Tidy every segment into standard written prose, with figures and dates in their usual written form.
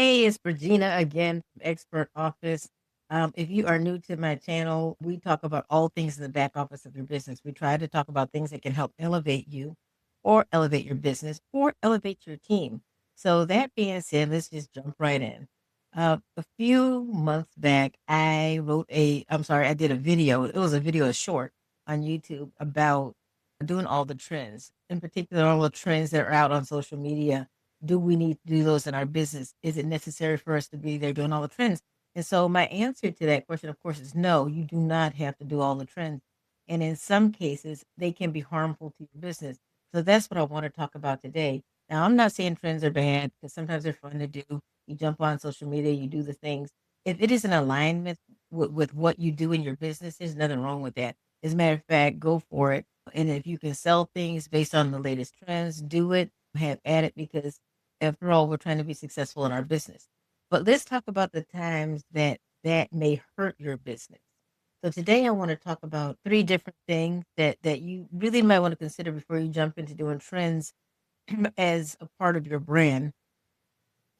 Hey, it's Regina again from Expert Office. If you are new to my channel, we talk about all things in the back office of your business. We try to talk about things that can help elevate you or elevate your business or elevate your team. So that being said, let's just jump right in. A few months back, I did a video. It was a video, a short on YouTube about doing all the trends, in particular, all the trends that are out on social media. Do we need to do those in our business? Is it necessary for us to be there doing all the trends? And so my answer to that question, of course, is no, you do not have to do all the trends. And in some cases, they can be harmful to your business. So that's what I want to talk about today. Now, I'm not saying trends are bad because sometimes they're fun to do. You jump on social media, you do the things. If it is in alignment with what you do in your business, there's nothing wrong with that. As a matter of fact, go for it. And if you can sell things based on the latest trends, do it, have at it, because after all, we're trying to be successful in our business. But let's talk about the times that may hurt your business. So today I want to talk about three different things that you really might want to consider before you jump into doing trends as a part of your brand.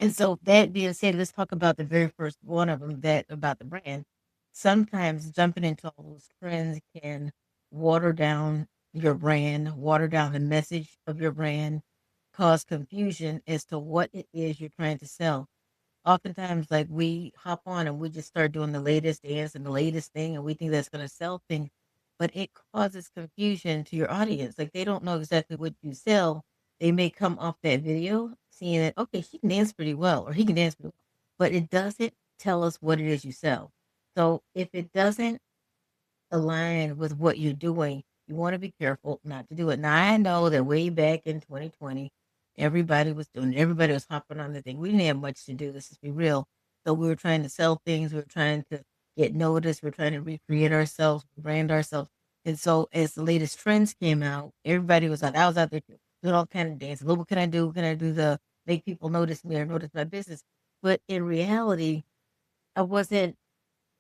And so that being said, let's talk about the very first one of them, that about the brand. Sometimes jumping into all those trends can water down your brand, water down the message of your brand, cause confusion as to what it is you're trying to sell. Oftentimes, like, we hop on and we just start doing the latest dance and the latest thing, and we think that's going to sell things, but it causes confusion to your audience. Like, they don't know exactly what you sell. They may come off that video seeing that, okay, she can dance pretty well, or he can dance pretty well, but it doesn't tell us what it is you sell. So if it doesn't align with what you're doing, you want to be careful not to do it. Now, I know that way back in 2020, everybody was doing it. Everybody was hopping on the thing. We didn't have much to do. Let's just be real. So we were trying to sell things. We were trying to get noticed. We're trying to recreate ourselves, brand ourselves. And so as the latest trends came out, everybody was like, I was out there doing all kind of dances. What can I do? What can I do to make people notice me or notice my business? But in reality, I wasn't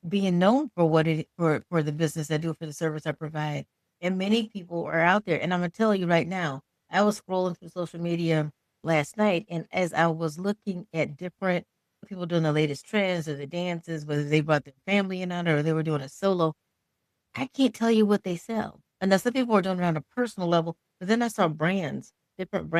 being known for what it for the business I do, for the service I provide. And many people are out there. And I'm gonna tell you right now, I was scrolling through social media last night, and as I was looking at different people doing the latest trends or the dances, whether they brought their family in on it or they were doing a solo, I can't tell you what they sell. And now some people are doing it on a personal level, but then I saw brands, different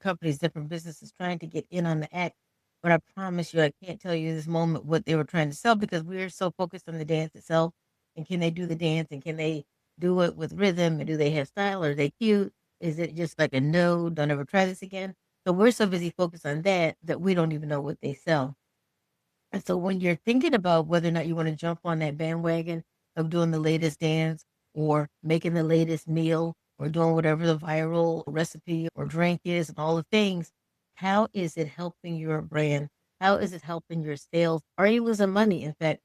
companies, different businesses trying to get in on the act. But I promise you, I can't tell you this moment what they were trying to sell, because we're so focused on the dance itself. And can they do the dance? And can they do it with rhythm? And do they have style? Are they cute? Is it just like a no, don't ever try this again? So we're so busy focused on that that we don't even know what they sell. And so when you're thinking about whether or not you want to jump on that bandwagon of doing the latest dance or making the latest meal or doing whatever the viral recipe or drink is and all the things, how is it helping your brand? How is it helping your sales? Are you losing money? In fact,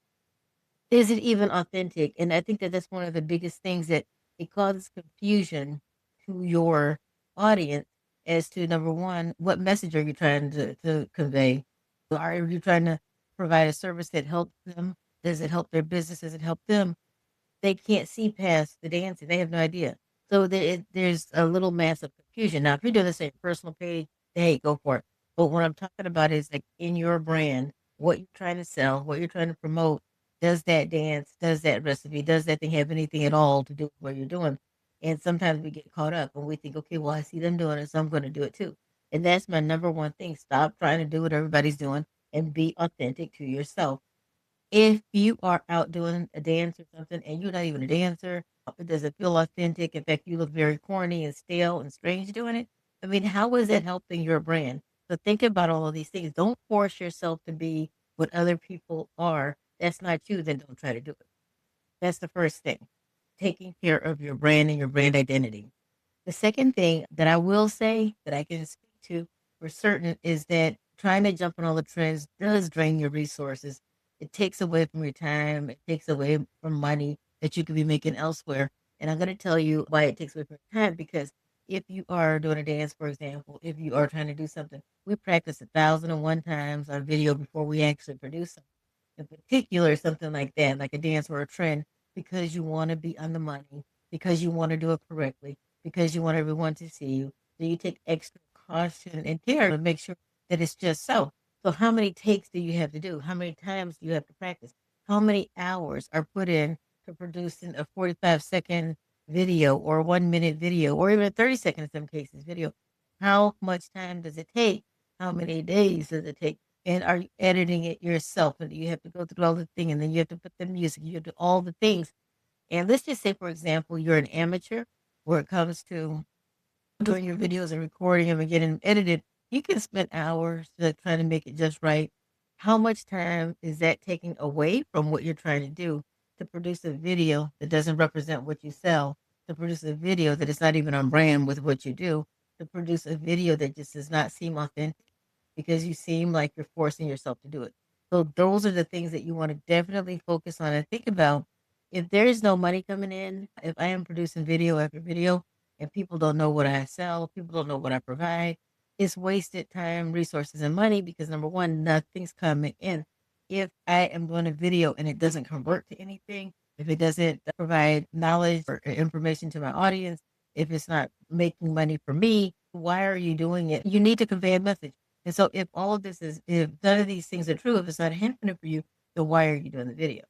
is it even authentic? And I think that that's one of the biggest things, that it causes confusion to your audience as to, number one, what message are you trying to convey? Are you trying to provide a service that helps them? Does it help their business? Does it help them? They can't see past the dancing. They have no idea. So there's a little massive confusion. Now, if you're doing this on your personal page, hey, go for it. But what I'm talking about is, like, in your brand, what you're trying to sell, what you're trying to promote. Does that dance, does that recipe, does that thing have anything at all to do with what you're doing? And sometimes we get caught up and we think, okay, well, I see them doing it, so I'm going to do it too. And that's my number one thing. Stop trying to do what everybody's doing and be authentic to yourself. If you are out doing a dance or something and you're not even a dancer, does it feel authentic? In fact, you look very corny and stale and strange doing it. I mean, how is that helping your brand? So think about all of these things. Don't force yourself to be what other people are. That's not you, then don't try to do it. That's the first thing. Taking care of your brand and your brand identity. The second thing that I will say that I can speak to for certain is that trying to jump on all the trends does drain your resources. It takes away from your time. It takes away from money that you could be making elsewhere. And I'm going to tell you why it takes away from your time, because if you are doing a dance, for example, if you are trying to do something, we practice 1,001 times our video before we actually produce something. In particular, something like that, like a dance or a trend, because you want to be on the money, because you want to do it correctly, because you want everyone to see you. So you take extra caution and care to make sure that it's just so. So how many takes do you have to do? How many times do you have to practice? How many hours are put in to producing a 45-second video or a 1 minute video or even a 30 second in some cases video? How much time does it take? How many days does it take? And are you editing it yourself? And you have to go through all the thing, and then you have to put the music, you have to do all the things. And let's just say, for example, you're an amateur where it comes to doing your videos and recording them and getting them edited. You can spend hours trying to make it just right. How much time is that taking away from what you're trying to do to produce a video that doesn't represent what you sell, to produce a video that is not even on brand with what you do, to produce a video that just does not seem authentic because you seem like you're forcing yourself to do it. So those are the things that you want to definitely focus on and think about. If there is no money coming in, if I am producing video after video and people don't know what I sell, people don't know what I provide, it's wasted time, resources, and money because number one, nothing's coming in. If I am doing a video and it doesn't convert to anything, if it doesn't provide knowledge or information to my audience, if it's not making money for me, why are you doing it? You need to convey a message. And so if all of this is, if none of these things are true, if it's not happening for you, then why are you doing the video?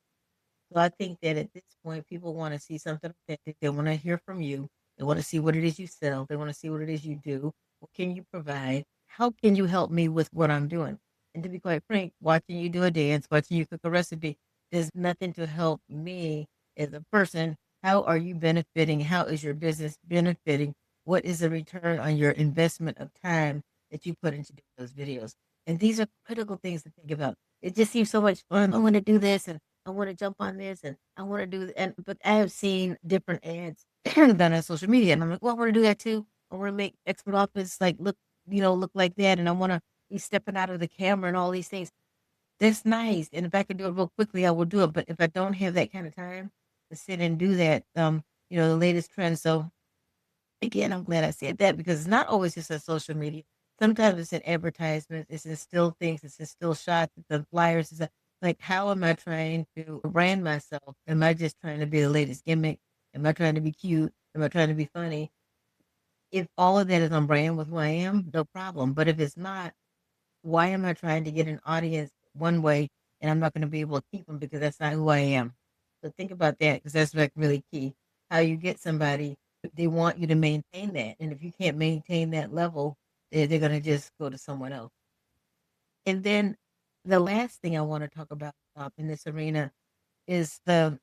So I think that at this point, people want to see something authentic. They want to hear from you. They want to see what it is you sell. They want to see what it is you do. What can you provide? How can you help me with what I'm doing? And to be quite frank, watching you do a dance, watching you cook a recipe, there's nothing to help me as a person. How are you benefiting? How is your business benefiting? What is the return on your investment of time that you put into doing those videos? And these are critical things to think about. It just seems so much fun. I want to do this and I want to jump on this and I want to do and but I have seen different ads done on social media and I'm like, well, I want to do that too. I want to make expert office like look, look like that, and I want to be stepping out of the camera and all these things. That's nice. And if I could do it real quickly, I will do it. But if I don't have that kind of time to sit and do that, the latest trend. So again, I'm glad I said that because it's not always just on social media. Sometimes it's in advertisements, it's in still things, it's in still shots, it's in flyers. Like, how am I trying to brand myself? Am I just trying to be the latest gimmick? Am I trying to be cute? Am I trying to be funny? If all of that is on brand with who I am, no problem. But if it's not, why am I trying to get an audience one way and I'm not going to be able to keep them because that's not who I am? So think about that because that's like really key. How you get somebody, they want you to maintain that. And if you can't maintain that level, they're going to just go to someone else. And then the last thing I want to talk about in this arena is the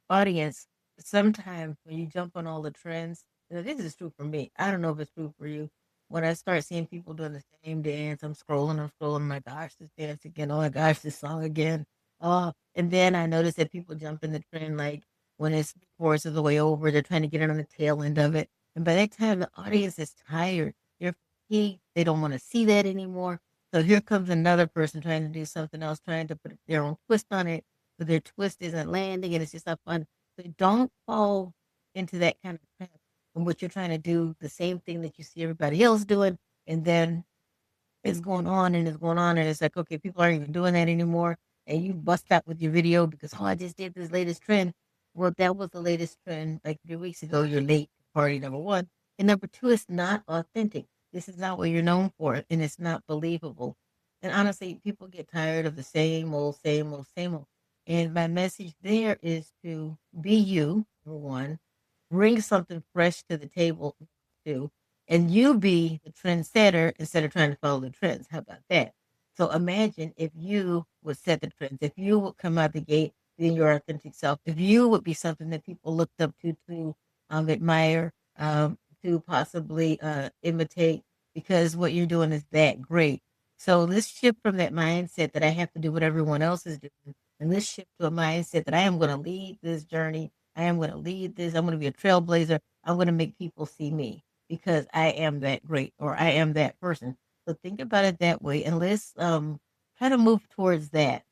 audience. Sometimes when you jump on all the trends, this is true for me. I don't know if it's true for you. When I start seeing people doing the same dance, I'm scrolling, oh my gosh, this dance again. Oh my gosh, this song again. Oh, and then I notice that people jump in the trend like when it's chorus of the way over, they're trying to get in on the tail end of it. And by that time, the audience is tired. They're fatigued. They don't want to see that anymore. So here comes another person trying to do something else, trying to put their own twist on it, but their twist isn't landing and it's just not fun. So don't fall into that kind of trap in what you're trying to do, the same thing that you see everybody else doing, and then it's going on and it's going on, and it's like, okay, people aren't even doing that anymore, and you bust out with your video because, oh, I just did this latest trend. Well, that was the latest trend like 3 weeks ago. You're late to party number one, and number two, it's not authentic. This is not what you're known for, and it's not believable. And honestly, people get tired of the same old, same old, same old. And my message there is to be you, number one, bring something fresh to the table, too, and you be the trendsetter instead of trying to follow the trends. How about that? So imagine if you would set the trends, if you would come out the gate being your authentic self, if you would be something that people looked up to admire, to possibly imitate, because what you're doing is that great. So let's shift from that mindset that I have to do what everyone else is doing, and let's shift to a mindset that I am going to lead this journey. I am going to lead this. I'm going to be a trailblazer. I'm going to make people see me because I am that great or I am that person. So think about it that way, and let's try to move towards that.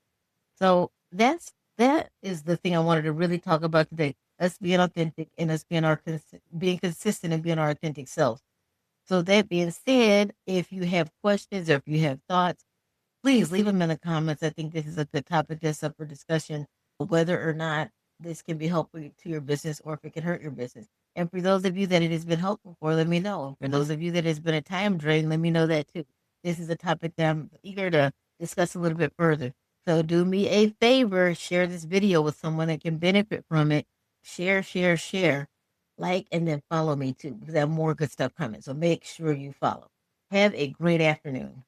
So that is the thing I wanted to really talk about today. Us being authentic and us being being consistent and being our authentic selves. So that being said, if you have questions or if you have thoughts, please leave them in the comments. I think this is a good topic that's up for discussion, whether or not this can be helpful to your business or if it can hurt your business. And for those of you that it has been helpful for, let me know. For those of you that it's been a time drain, let me know that too. This is a topic that I'm eager to discuss a little bit further. So do me a favor, share this video with someone that can benefit from it. Share, share, share. Like, and then follow me too, because I have more good stuff coming. So make sure you follow. Have a great afternoon.